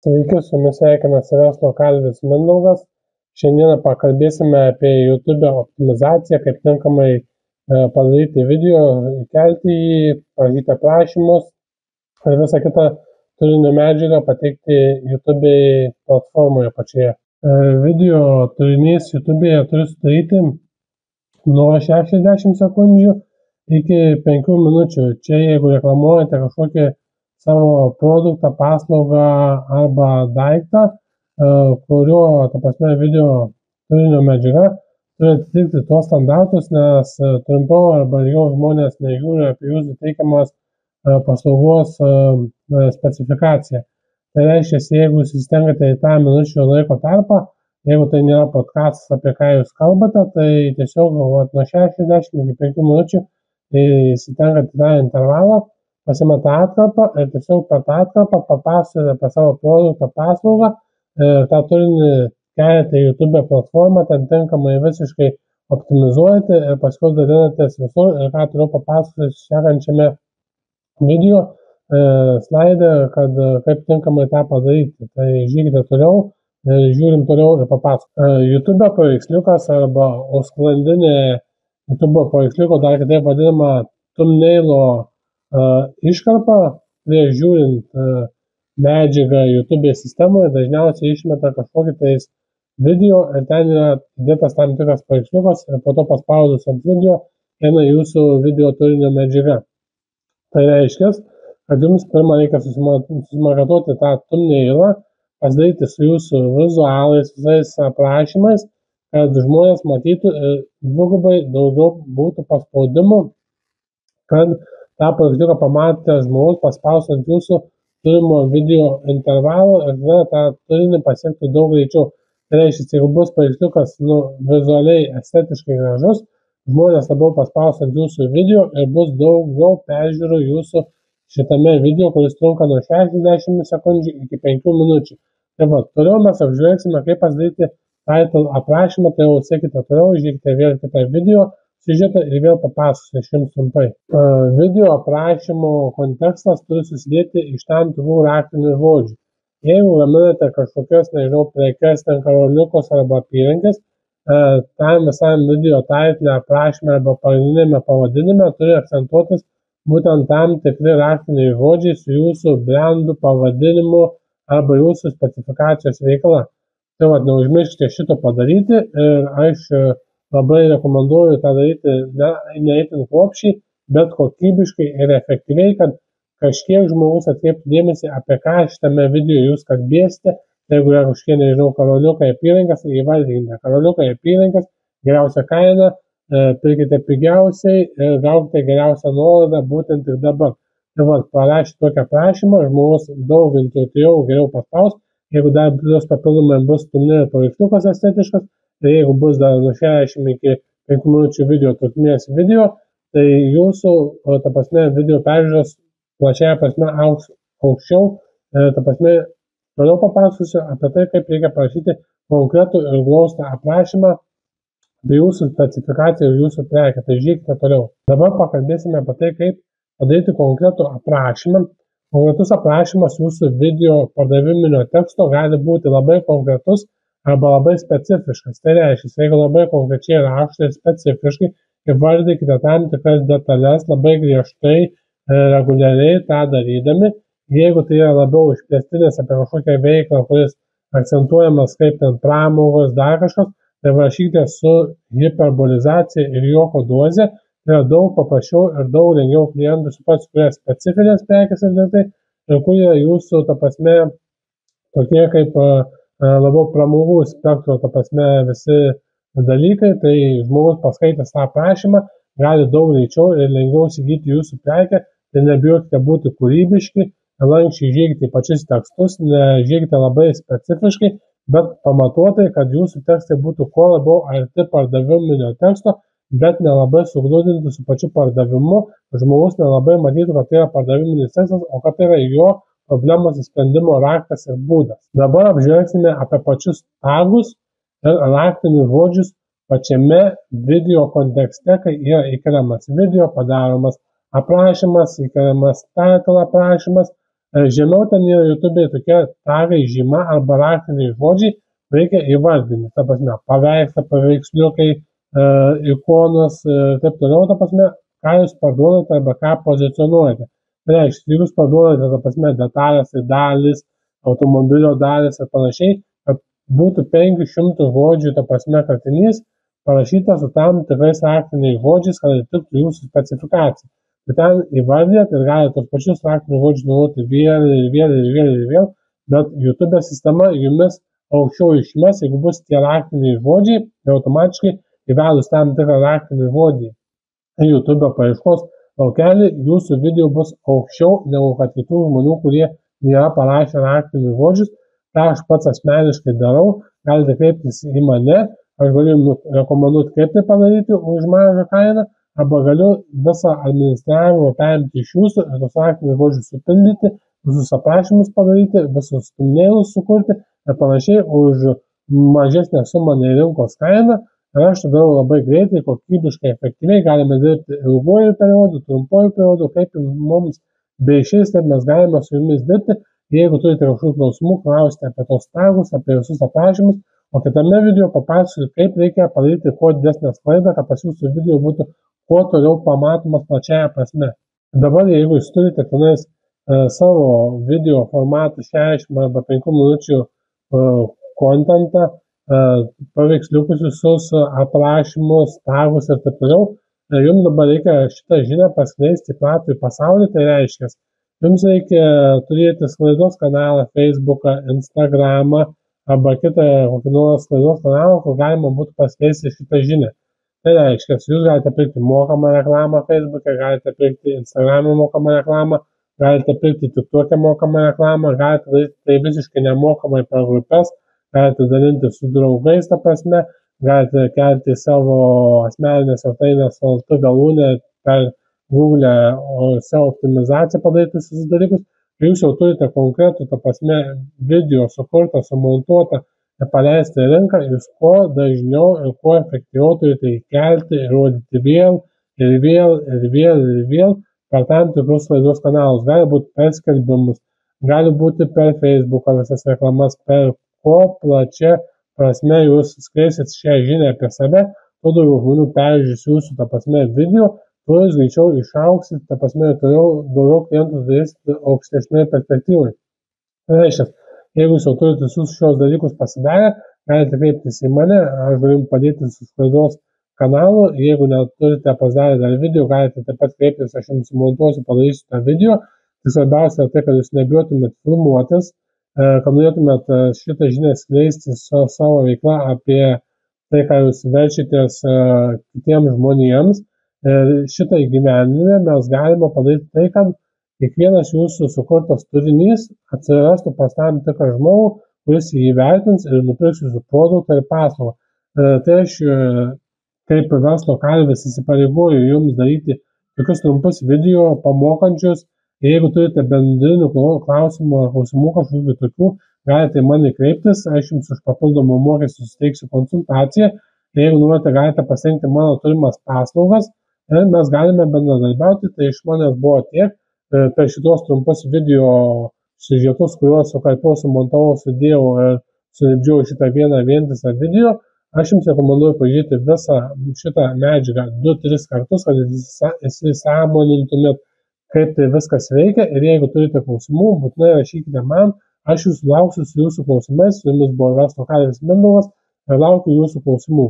Sveiki, su jumis sveikinasi verslo kalvis Mindaugas. Šiandieną pakalbėsime apie YouTube optimizaciją, kaip tinkamai padaryti video, įkelti jį, parašyti aprašymus ir visą kitą turinio medžiagą pateikti YouTube platformoje pačioje. Video turinys YouTube turi sudaryti nuo 60 sekundžių iki 5 minučių. Čia jeigu reklamuojate kažkokį savo produktą, paslaugą arba daiktą, kurio, video turinio medžiaga turi atitikti tuos standartus, nes trumpiau arba ilgiau žmonės nežiūri apie jūsų teikiamas paslaugos specifikaciją. Tai reiškia, jeigu jūs įstengate į tą minučių laiko tarpą, jeigu tai nėra podcastas, apie ką jūs kalbate, tai tiesiog nuo 60 iki 5 minučių įsitenkat į tą intervalą, pasimeta atkarpą ir tiesiog per tą atkarpą papasakoti apie savo produktą, paslaugą ir tą turinį keliate į YouTube platformą, ten tinkamai visiškai optimizuojate ir paskui dalinatės visur ir ką turiu papasakoti sekančiame video slaide, kad kaip tinkamai tą padaryti. Tai žiūrėkite toliau ir žiūrim toliau ir papasakoti. YouTube paveiksliukas arba sklandinė YouTube paveiksliuko, dar kitaip vadinama thumbnailo iškarpą, prieš žiūrint medžiagą YouTube sistemoje dažniausiai išmeta kažkokį tais video ir ten yra įdėtas tam tikras paveiksliukas ir po to paspaudus ant video eina jūsų video turinio medžiaga. Tai reiškia, kad jums pirmą reikia susimakatuoti tą thumbnailą, pasidaryti su jūsų vizualais, visais aprašymais, kad žmonės matytų ir dvigubai daugiau būtų paspaudimų, kad tą paveiksliuką pamatę žmogus paspaus ant jūsų turimo video intervalo ir tada tą turinį pasiektų daug greičiau. Tai reiškia, jeigu bus paveiksliukas vizualiai estetiškai gražus, žmonės labiau paspaus ant jūsų video ir bus daugiau peržiūrų jūsų šitame video, kuris trunka nuo 60 sekundžių iki 5 minučių. Tai va, toliau mes apžvelgsime, kaip pasidaryti title aprašymą, tai jau sekite toliau, žiūrėkite vėl kitą video siužetą ir vėl papasakosiu jums trumpai. Video aprašymo kontekstas turi susidėti iš tam tikrų raktinių žodžių. Jeigu gaminate kažkokios, nežinau, prekes, ten karoliukus arba apyrankes, tam visam video title aprašyme arba pagrindinėme pavadinime turi akcentuotis būtent tam tikri raktiniai žodžiai su jūsų brandų pavadinimu arba jūsų specifikacijos veikla. Tai va, neužmirškite šito padaryti ir aš labai rekomenduoju tą daryti ne itin kruopščiai, bet kokybiškai ir efektyviai, kad kažkiek žmogus atkreiptų dėmesį, apie ką šitame video jūs kalbėsite. Jeigu yra kažkokie, nežinau, karoliukai apyrankės, įvardinkite karoliukai apyrankės, geriausia kaina, pirkite pigiausiai ir gaukite geriausią nuolaidą būtent ir dabar. Tai va, parašyti tokią prašymą, žmogus daug intuityviau geriau paspaus, jeigu dar plius papildomai bus thumbnail paveiksliukas estetiškas, tai jeigu bus dar nuo 60 iki 5 minučių video trukmės video, tai jūsų, video peržiūros plačiaja prasme augs aukščiau. Toliau papasakosiu apie tai, kaip reikia parašyti konkretų ir glaustą aprašymą apie jūsų specifikaciją ir jūsų prekę. Tai žiūrėkite toliau. Dabar pakalbėsime apie tai, kaip padaryti konkretų aprašymą. Konkretus aprašymas jūsų video pardaviminio teksto gali būti labai konkretus arba labai specifiškas. Tai reiškia, jeigu labai konkrečiai rašote ir specifiškai, įvardykite tam tikras detalės labai griežtai, reguliariai tą darydami. Jeigu tai yra labiau išplėstinės apie kažkokią veiklą, kuris akcentuojamas kaip ten pramogos, dar kažkas, tai rašykite su hiperbolizacija ir juoko doze. Tai yra daug paprasčiau ir daug lengviau klientų supras, kurie specifinės prekės ir tai, ir kurie jūsų, tokie kaip labiau pramogų spektro, visi dalykai, tai žmogus paskaitęs tą aprašymą gali daug greičiau ir lengviau įsigyti jūsų prekę, tai nebijokite būti kūrybiški, lankščiai žiūrėkite į pačius tekstus, žiūrėkite labai specifiškai, bet pamatuotai, kad jūsų tekstai būtų kuo labiau arti pardaviminio teksto, bet nelabai sugludinti su pačiu pardavimu, žmogus nelabai matytų, kad tai yra pardaviminis tekstas, o kad tai yra jo problemos sprendimo raktas ir būdas. Dabar apžvelgsime apie pačius tagus ir raktinius žodžius pačiame video kontekste, kai yra įkeliamas video, padaromas aprašymas, įkeliamas title aprašymas, Žemiau ten yra YouTube tokie tagai, žyma arba raktiniai žodžiai, reikia įvardinti, ta prasme, paveikslą, paveiksliukai, ikonos, taip toliau, ta prasme, ką jūs parduodate arba ką pozicionuojate. Tai reiškia, jeigu jūs parduodate, ta prasme, detalės ir dalis, automobilio dalis ir panašiai, kad būtų 500 žodžių, ta prasme, kratinys, parašyta su tam tikrais raktiniais žodžiais, kad atitiktų jūsų specifikaciją. Tai ten įvardėt ir galite tos pačius raktinius žodžius naudoti vėl, bet YouTube sistema jumis aukščiau išmes, jeigu bus tie raktiniai žodžiai, tai automatiškai įvedus tam tikrą raktinį žodį į YouTube paieškos laukelį, jūsų video bus aukščiau negu kad kitų žmonių, kurie nėra parašę raktinius žodžius. Tai aš pats asmeniškai darau, galite kreiptis į mane, aš galiu rekomenduoti, kaip tai padaryti už mažą kainą, arba galiu visą administravimą perimti iš jūsų ir tos raktinius žodžius supildyti, visus aprašymus padaryti, visus thumbnailus sukurti ir panašiai už mažesnę sumą nei rinkos kainą. Ir aš tai darau labai greitai, kokybiškai, efektyviai, galime dirbti ilguoju periodu, trumpuoju periodu, kaip mums beišeis, taip mes galime su jumis dirbti. Jeigu turite kažkokių klausimų, klausite apie tos tagus, apie visus aprašymus, o kitame video papasakosiu, kaip reikia padaryti kuo didesnę sklaidą, kad tas jūsų video būtų kuo toliau pamatomas plačiaja prasme. Dabar, jeigu jūs turite tenais savo video formatų 60 arba 5 minučių kontentą, paveiksliukus visus, aprašymus, tagus ir taip toliau, jums dabar reikia šitą žinią paskleisti platų į pasaulį, tai reiškia, jums reikia turėti sklaidos kanalą, Facebooką, Instagramą arba kitą kokį nors sklaidos kanalą, kur galima būtų paskleisti šitą žinią. Tai reiškia, jūs galite pirkti mokamą reklamą Facebook'e, galite pirkti Instagram'e mokamą reklamą, galite pirkti TikTok'e mokamą reklamą, galite daryti tai visiškai nemokamai per grupės, galite dalinti su draugais, ta prasme, galite kelti savo asmeninės svetainės LT galūnę per Google SEO optimizaciją padaryti visus dalykus. Jūs jau turite konkretų, ta prasme, video sukurtą, sumontuotą ir paleisti į rinką, jūs kuo dažniau ir kuo efektyviau turite įkelti ir rodyti vėl per tam tikrus sklaidos kanalus. Gali būti per skelbimus, gali būti per Facebooką visas reklamas, per kuo plačia prasme jūs skleisit šią žinią apie save, tuo daugiau žmonių peržiūrės jūsų, ta prasme, video, tuo jūs greičiau išaugsit, ta prasme, daugiau klientų turėsit aukštesnėje perspektyvoje. Tai reiškia, jeigu jūs jau turite visus šios dalykus pasidarę, galite kreiptis į mane, aš galiu jums padėti su sklaidos kanalu, jeigu neturite pasidarę dar video, galite taip pat kreiptis, aš jums sumontuosiu, padarysiu tą video. Tai svarbiausia tai, kad jūs nebijotumėt filmuotis, kad norėtumėt šitą žinią skleisti su savo veikla apie tai, ką jūs verčitės kitiems žmonėms. Šitą įgyvendinę mes galime padaryti tai, kad kiekvienas jūsų sukurtas turinys atsirastų pas tam tikrą žmogų, kuris jį įvertins ir nupirks jūsų produktą ir paslaugą. Tai aš kaip verslo kalvis įsipareigoju jums daryti tokius trumpus video pamokančius. Jeigu turite bendrinių klausimų ar klausimų kažkokių tokių, galite į mane kreiptis, aš jums už papildomą mokestį suteiksiu konsultaciją. Jeigu norite, galite pasirinkti mano turimas paslaugas ir mes galime bendradarbiauti. Tai iš manęs buvo tiek. Per šitos trumpus video siužetus, kuriuos sukarpiau, sumontavau, sudėjau ir sulipdžiau šitą vieną vientisą video, aš jums rekomenduoju pažiūrėti visą šitą medžiagą 2-3 kartus, kad įsisąmonintumėt, kaip tai viskas veikia. Ir jeigu turite klausimų, būtinai rašykite man, aš jūsų lauksiu su jūsų klausimais. Su jumis buvo verslo kalvis Mindaugas ir laukiu jūsų klausimų.